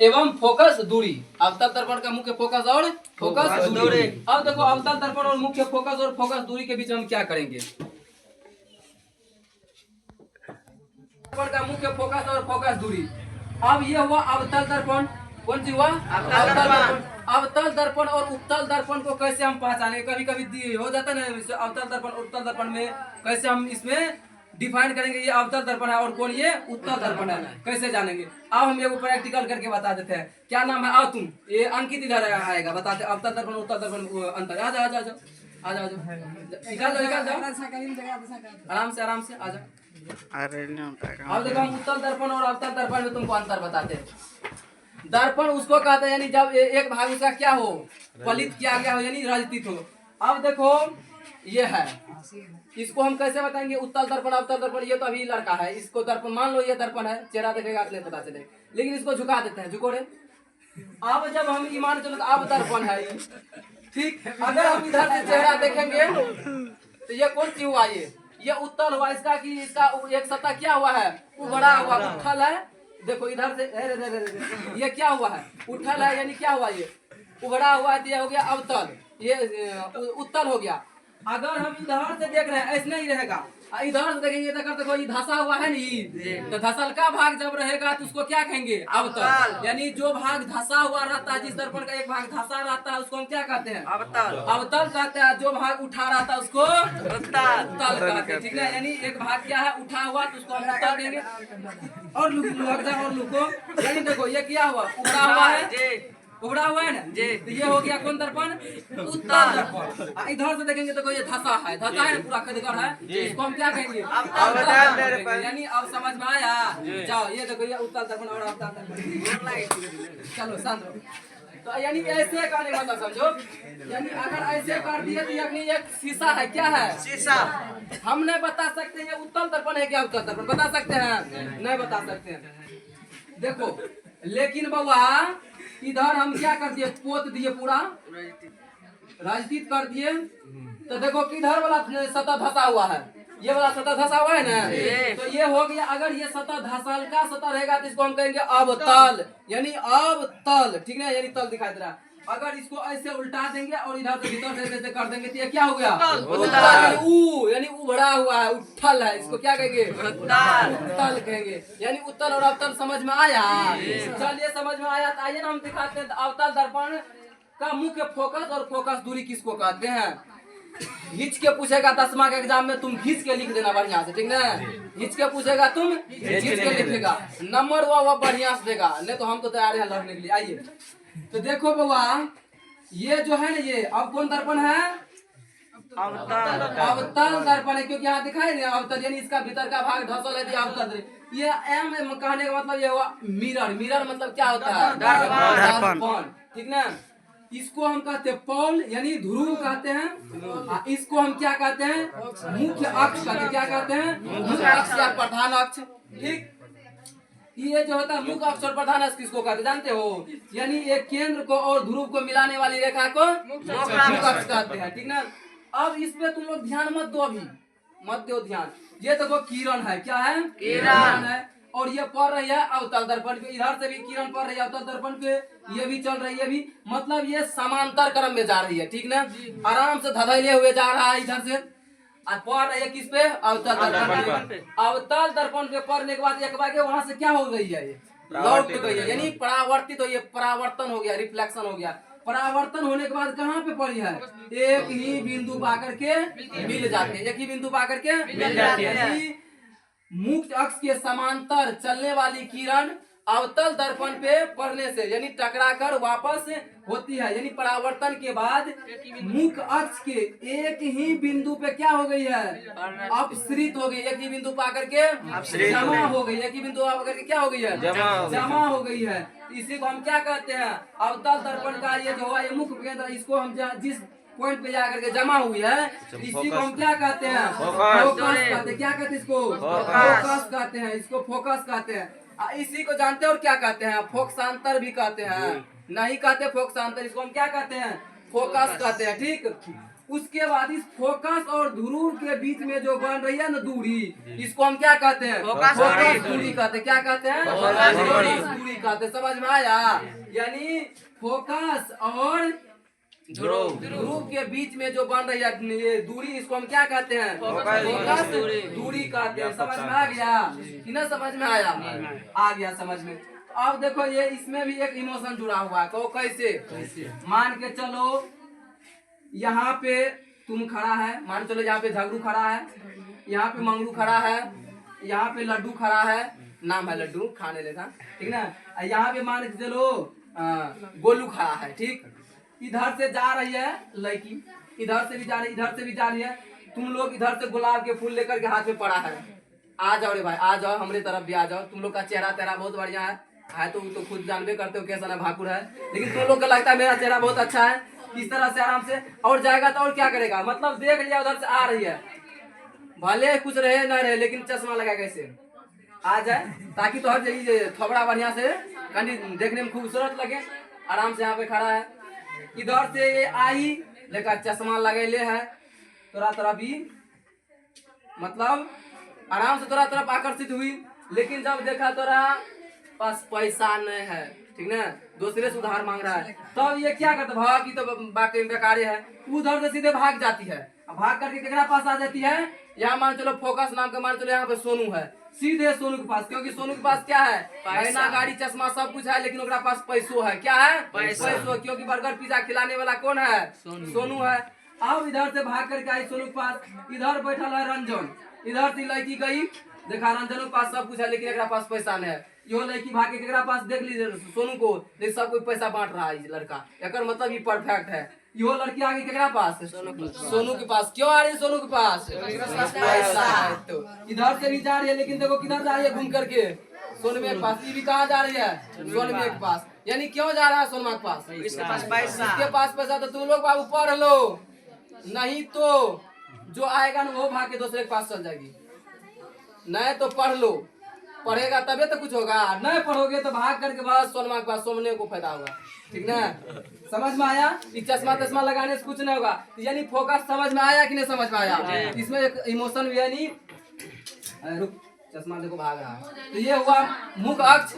एवं फोकस दूरी। अवतल दर्पण का मुख्य फोकस और फोकस दूरी। अब देखो अवतल दर्पण और मुख्य फोकस और फोकस दूरी के बीच हम क्या करेंगे। दर्पण का मुख्य फोकस और फोकस दूरी। अब ये हुआ अवतल दर्पण। कौन सी हुआ अवतल दर्पण। अवतल दर्पण और उत्तल दर्पण को कैसे हम पहचानेंगे। कभी कभी हो जाता है ना अवतल दर्पण उत्तल दर्पण में कैसे हम इसमें डिफाइन करेंगे ये अवतल दर्पण है और कौन ये उत्तल दर्पण है कैसे जानेंगे। अब हम ये प्रैक्टिकल करके बता देते हैं। क्या नाम है। आओ तुम ये अंकित इधर आएगा बताते अवतल दर्पण उत्तल दर्पण अंतर। आ जाओ आ जाओ आ जाओ निकाल जाओ आराम से आ जाओ। अब देखो हम उत्तल दर्पण और अवतल दर्पण में तुमको अंतर बताते हैं। दर्पण उसको कहते हैं यानी जब एक भाग उसका क्या हो फलित किया गया हो यानी रचित हो। अब देखो ये है इसको हम कैसे बताएंगे उत्तल दर्पण अवतल दर्पण। ये तो अभी लड़का है इसको दर्पण मान लो ये दर्पण है चेहरा देखेगा नहीं पता चले लेकिन इसको झुका देते हैं झुको रे। अब जब हम ईमान चलो तो अब दर्पण है ठीक। अगर हम इधर से चेहरा देखेंगे तो ये कौन सी हुआ ये उत्तल हुआ। इसका कि इसका एक सतह क्या हुआ है उभरा हुआ उठल है। देखो इधर से ये क्या हुआ है उठल है यानी क्या हुआ ये उभरा हुआ है। ये हो गया अवतल ये उत्तल हो गया। अगर हम इधर से देख रहे हैं ऐसे नहीं रहेगा इधर से देखेंगे तो देखो ये धसा हुआ है नहीं तो धसल का भाग जब रहेगा तो उसको क्या कहेंगे अवतल। यानी जो भाग धसा हुआ रहता है जिस दर्पण का एक भाग धसा रहता है उसको हम क्या कहते हैं अवतल कहते हैं। जो भाग उठा रहता है उसको उत्तल कहते हैं ठीक है। यानी एक भाग क्या है उठा हुआ तो उसको हम उत्तल देंगे। और लुको यानी देखो ये क्या हुआ उभरा हुआ है उभरा हुआ है ना तो ये हो गया कौन दर्पण उत्तल दर्पण। इधर से देखेंगे तो ये धसा है ना पूरा खदगर है इसको हम क्या कहेंगे अवतल दर्पण। यानी अब समझ में आया जाओ ये देखो ये उत्तल दर्पण और अवतल दर्पण। चलो शांत रहो। तो यानी ऐसे करने का मतलब समझो यानी अगर ऐसे कर दिए तो यानी एक शीशा है क्या है शीशा। हम नहीं बता सकते ये उत्तल दर्पण है क्या अवतल दर्पण बता सकते हैं नहीं बता सकते हैं। देखो लेकिन बाबा इधर हम क्या कर दिए पोत दिए पूरा राजनीत कर दिए तो देखो किधर वाला सतह धसा हुआ है ये वाला सतह धसा हुआ है ना तो ये हो गया। अगर ये सतह धसल का सतह रहेगा तो इसको हम कहेंगे अवतल यानी अवतल ठीक है यानी तल दिखाई दे रहा है। अगर इसको ऐसे उल्टा देंगे और इधर से भीतर से ऐसे कर देंगे तो ये क्या हो गया यानी उभरा हुआ है उठल है इसको क्या कहेंगे उत्तल कहेंगे। यानी उत्तल और अवतल समझ में आया। चलिए समझ में आया तो आइए ना हम दिखाते हैं। अवतल दर्पण का मुख्य फोकस और फोकस दूरी किसको कहते हैं। घिंच के पूछेगा 10वां के एग्जाम में तुम घिंच के लिख देना बढ़िया से ठीक ना। घिंच के पूछेगा तुम घिंच के लिखेगा नंबर वो बढ़िया से देगा नहीं तो हम तो तैयार हैं लड़ने के लिए। आइए तो देखो बाबा ये जो है ना ये अब कौन दर्पण है अवतल दर्पण है क्योंकि यहाँ दिखाई नहीं अवतल यानी इसका भीतर का भाग धसल है अवतल। ये एम कहने का मतलब ये हुआ मिरर मतलब क्या होता है दर्पण ठीक ना। इसको हम कहते हैं पॉल यानी ध्रुव कहते हैं। इसको हम क्या कहते हैं मुख्य अक्ष कहते हैं। क्या कहते हैं मुख्य अक्ष या प्रधान अक्ष ठीक। ये जो होता है मुख्य अक्ष और प्रधान अक्ष किसको कहते जानते हो। यानी एक केंद्र को और ध्रुव को मिलाने वाली रेखा को मुख्य अक्ष कहते हैं ठीक ना। अब इसमें तुम लोग ध्यान मत दो अभी मत दो ध्यान। ये देखो किरण है क्या है किरण है और ये पड़ रही है अवतल दर्पण पे। इधर से भी किरण पड़ रही है अवतल दर्पण पे ये भी चल रही है भी मतलब ये समांतर क्रम में जा रही है ठीक ना। आराम से धधैले हुए जा रहा है इधर से पढ़ रही है किस पे अवतल दर्पण पे। अवतल दर्पण पे पढ़ने के बाद एक बार वहां से क्या हो गई है ये लौट गई है यानी परावर्तित हो ये परावर्तन हो गया रिफ्लेक्शन हो गया। परावर्तन होने के बाद कहाँ पे पड़ी है एक ही बिंदु पा करके मिल जाते हैं। एक ही बिंदु पा करके मिल जाती है। मुख्य अक्ष के समांतर चलने वाली किरण अवतल दर्पण पे पड़ने से यानी टकराकर वापस होती है। यानी परावर्तन के बाद मुख्य अक्ष के एक ही बिंदु पे क्या हो गई है अपसृत हो गई। एक ही बिंदु पा करके जमा हो गई। एक ही बिंदु पा करके क्या हो गई है जमा हो गई है। इसी को हम क्या कहते हैं अवतल दर्पण का ये जो है मुख्य केंद्र इसको हम जिस पॉइंट पे जाकर के जमा हुई है इसी को हम क्या कहते हैं फोकस कहते हैं। क्या कहते हैं इसको फोकस कहते हैं। इसको फोकस कहते हैं। इसी को जानते हैं और क्या कहते हैं फोकसांतर भी कहते हैं। नहीं कहते फोकसांतर इसको हम क्या कहते हैं फोकस कहते हैं ठीक। उसके बाद इस फोकस और ध्रुव के बीच में जो बन रही है ना दूरी, इसको हम क्या कहते हैं? फोकस दूरी कहते हैं। क्या कहते हैं? फोकस दूरी कहते हैं। समझ में आया? यानी फोकस और ध्रुव के बीच में जो बन रही है ये दूरी, इसको हम क्या कहते हैं? फोकस दूरी कहते हैं। समझ में आ गया कि ना? समझ में आया? आ गया समझ में। अब देखो ये इसमें भी एक इमोशन जुड़ा हुआ है। तो कैसे? मान के चलो यहाँ पे तुम खड़ा है, मान चलो यहाँ पे झगड़ू खड़ा है, यहाँ पे मंगरू खड़ा है, यहाँ पे लड्डू खड़ा है, नाम है लड्डू, खाने लेता, ठीक ना? यहाँ पे मान के चलो गोलू खड़ा है, ठीक। इधर से जा रही है लड़की, इधर से भी जा रही है, इधर से भी जा रही है। तुम लोग इधर से गुलाब के फूल लेकर के हाथ में पड़ा है। आ जाओ रे भाई, आ जाओ, हमारे तरफ भी आ जाओ। तुम लोग का चेहरा तेरा बहुत बढ़िया है तो खुद जानबे करते हो कैसा ना भाकुर है, लेकिन तुम लोग को लगता है मेरा चेहरा बहुत अच्छा है। इस तरह से आराम से और जाएगा तो और क्या करेगा? मतलब देख लिया उधर से आ रही है, भले कुछ रहे ना रहे, लेकिन चश्मा लगा कैसे आ जाए ताकि तो हर जगह थोबड़ा बढ़िया से कहीं देखने में खूबसूरत लगे। आराम से यहाँ पे खड़ा है, इधर से ये आई लेकर चश्मा लगे ले है, तोरा भी मतलब आराम से तोरा तरफ आकर्षित हुई। लेकिन जब देखा तोरा पास पैसा नहीं है, ठीक ना, दूसरे से उधार मांग रहा है, तब तो ये क्या करता? भाग की तो बाकी बेकारी है, उधर से सीधे भाग जाती है। भाग करके केकरा पास आ जाती है? यहाँ मान चलो फोकस नाम का, मान चलो यहाँ पे सोनू है, सीधे सोनू के पास, क्योंकि सोनू के पास क्या है? पैसा, गाड़ी, चश्मा सब कुछ है, लेकिन उसका पास पैसों है। क्या है? पैसों, क्योंकि बर्गर पिज्जा खिलाने वाला कौन है? सोनू है। अब इधर से भाग करके आई सोनू के पास, इधर बैठा है रंजन, इधर से लड़की गई, देखा रंजन के पास सब कुछ है, लेकिन एक पास पैसा नहीं है। यो लड़की भाग के केकरा पास देख लीजिए सोनू को, देख सब कोई पैसा बांट रहा है लड़का, एक मतलब ये परफेक्ट है। यो लड़की आगे केकरा पास? सोनू के पास। क्यों आ रही है सोनू के पास? पैसा है। तो इधर से भी जा रही है, लेकिन देखो किधर जा रही है? घूम करके सोनू के पास। ये भी कहाँ जा रही है? सोनू के पास। यानी क्यों जा रहा है सोनू के पास? इसके पास पैसा। तो तुम लोग बाबू पढ़ लो, नहीं तो जो आएगा ना वो भाग के दूसरे के पास चल जाएगी। नहीं तो पढ़ लो, पढ़ेगा तभी तो कुछ होगा, नहीं पढ़ोगे तो भाग करके बस सोनमा के पास, सोमने को फायदा होगा, ठीक ना? समझ में आया? इस चश्मा लगाने से कुछ नहीं होगा। यानी फोकस समझ में आया कि नहीं समझ में आया? इसमें एक इमोशन भी है। नहीं रुक, चश्मा देखो भाग रहा है। तो ये हुआ मुख्य अक्ष,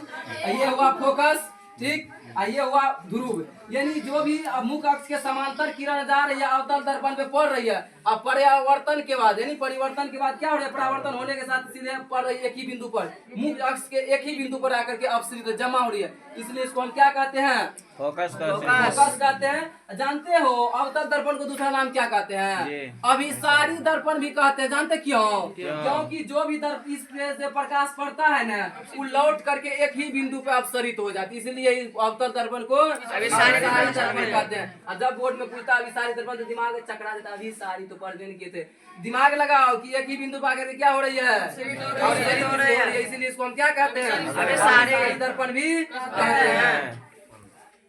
ये हुआ फोकस, ठीक। ये हुआ ध्रुव, यानी जो भी मुख्य अक्ष के समांतर किरण जा रही है, अवतल दर्पण पे पड़ रही है। अब परिवर्तन के बाद, यानी परिवर्तन के बाद क्या हो रहा है? परावर्तन होने के साथ सीधे पड़ रही है एक ही बिंदु पर, मुख्य अक्ष के एक ही बिंदु पर आकर के अपसरित जमा हो रही है। इसलिए इसको हम क्या कहते हैं? फोकस कहते हैं। जानते हो अवतल दर्पण को दूसरा नाम क्या कहते हैं? अभिसारी दर्पण भी कहते हैं। जानते क्यों? क्योंकि जो भी इस से प्रकाश पड़ता है ना, वो लौट करके एक ही बिंदु पे अपसरित हो जाती है, इसलिए अवतल दर्पण को अभिसारी दर्पण कहते हैं। और जब बोर्ड में पूछता अभिसारी दर्पण तो दिमाग चकरा देता, अभिसारी तो पढ़ किए थे। दिमाग लगाओ कि एक ही बिंदु पर आकर क्या हो रही है? इसीलिए इसको हम क्या कहते हैं? अभिसारी दर्पण भी कहते हैं।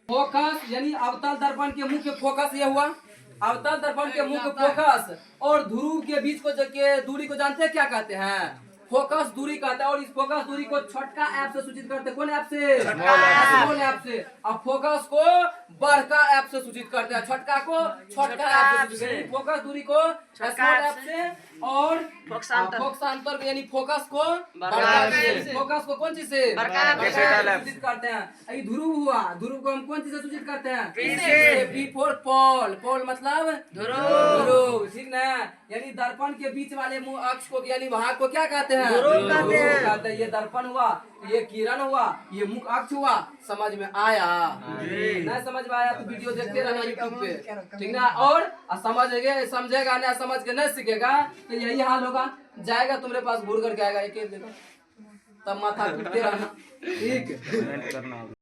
फोकस यानी अवतल दर्पण के मुख्य फोकस ये हुआ, अवतल दर्पण के मुख्य फोकस और ध्रुव के बीच को दूरी को जानते हैं क्या कहते हैं? फोकस दूरी कहते हैं। और इस फोकस दूरी को छोटका ऐप से सूचित करते हैं। कौन ऐप से? स्मॉल ऐप से। अब फोकस को बड़का ऐप से सूचित करते हैं, छोटका को छोटका ऐप से सूचित करते हैं। फोकस दूरी को स्मॉल ऐप से और फोकसांतर यानी फोकस को बड़का ऐप, फोकस को कौन चीज से? सूचित करते हैं। ये ध्रुव हुआ, ध्रुव को हम कौन चीज से सूचित करते हैं? P for पोल, पोल मतलब ध्रुव, ठीक ना? यानी दर्पण के बीच वाले मुख्य अक्ष को यानी भाग को क्या कहते हैं? ध्रुव कहते हैं। ये दर्पण हुआ, ये किरण हुआ, ये मुख्य अक्ष हुआ। समझ में आया? नहीं समझ में आया तो वीडियो देखते रहना यूट्यूब पे, ठीक ना? और समझेगा ना, समझ के नहीं सीखेगा तो यही हाल होगा, जाएगा तुम्हारे पास घूर करके आएगा, एक तब माथा पीटते रहना, ठीक।